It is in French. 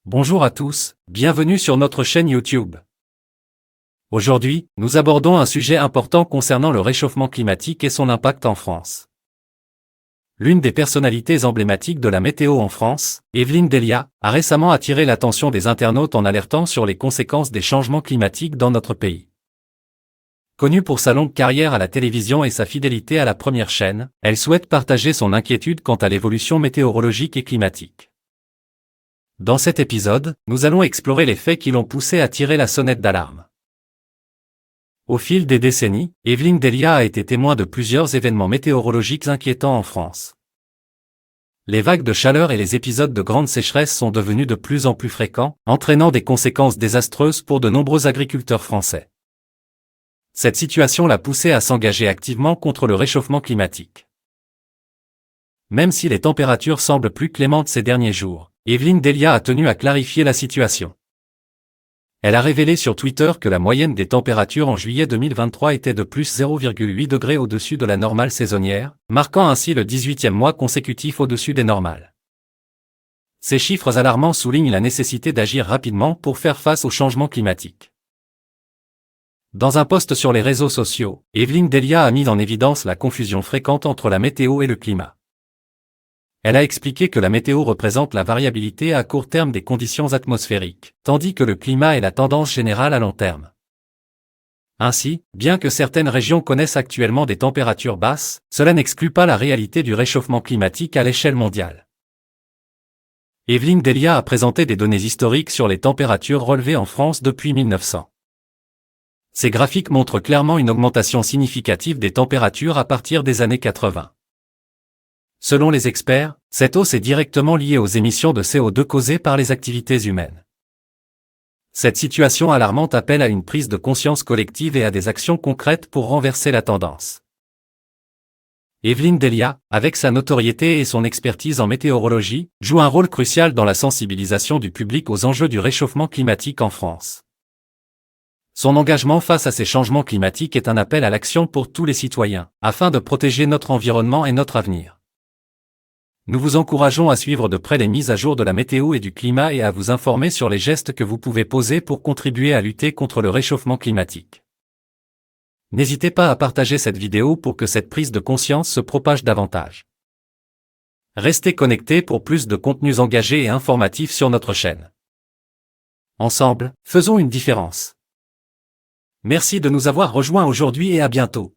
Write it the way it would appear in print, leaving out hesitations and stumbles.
Bonjour à tous, bienvenue sur notre chaîne YouTube. Aujourd'hui, nous abordons un sujet important concernant le réchauffement climatique et son impact en France. L'une des personnalités emblématiques de la météo en France, Evelyne Delia, a récemment attiré l'attention des internautes en alertant sur les conséquences des changements climatiques dans notre pays. Connue pour sa longue carrière à la télévision et sa fidélité à la première chaîne, elle souhaite partager son inquiétude quant à l'évolution météorologique et climatique. Dans cet épisode, nous allons explorer les faits qui l'ont poussé à tirer la sonnette d'alarme. Au fil des décennies, Evelyne Delia a été témoin de plusieurs événements météorologiques inquiétants en France. Les vagues de chaleur et les épisodes de grande sécheresse sont devenus de plus en plus fréquents, entraînant des conséquences désastreuses pour de nombreux agriculteurs français. Cette situation l'a poussé à s'engager activement contre le réchauffement climatique. Même si les températures semblent plus clémentes ces derniers jours, Evelyne Delia a tenu à clarifier la situation. Elle a révélé sur Twitter que la moyenne des températures en juillet 2023 était de plus 0,8 degrés au-dessus de la normale saisonnière, marquant ainsi le 18e mois consécutif au-dessus des normales. Ces chiffres alarmants soulignent la nécessité d'agir rapidement pour faire face au changement climatique. Dans un post sur les réseaux sociaux, Evelyne Delia a mis en évidence la confusion fréquente entre la météo et le climat. Elle a expliqué que la météo représente la variabilité à court terme des conditions atmosphériques, tandis que le climat est la tendance générale à long terme. Ainsi, bien que certaines régions connaissent actuellement des températures basses, cela n'exclut pas la réalité du réchauffement climatique à l'échelle mondiale. Evelyne Delia a présenté des données historiques sur les températures relevées en France depuis 1900. Ces graphiques montrent clairement une augmentation significative des températures à partir des années 80. Selon les experts, cette hausse est directement liée aux émissions de CO2 causées par les activités humaines. Cette situation alarmante appelle à une prise de conscience collective et à des actions concrètes pour renverser la tendance. Evelyne Delia, avec sa notoriété et son expertise en météorologie, joue un rôle crucial dans la sensibilisation du public aux enjeux du réchauffement climatique en France. Son engagement face à ces changements climatiques est un appel à l'action pour tous les citoyens, afin de protéger notre environnement et notre avenir. Nous vous encourageons à suivre de près les mises à jour de la météo et du climat et à vous informer sur les gestes que vous pouvez poser pour contribuer à lutter contre le réchauffement climatique. N'hésitez pas à partager cette vidéo pour que cette prise de conscience se propage davantage. Restez connectés pour plus de contenus engagés et informatifs sur notre chaîne. Ensemble, faisons une différence. Merci de nous avoir rejoints aujourd'hui et à bientôt.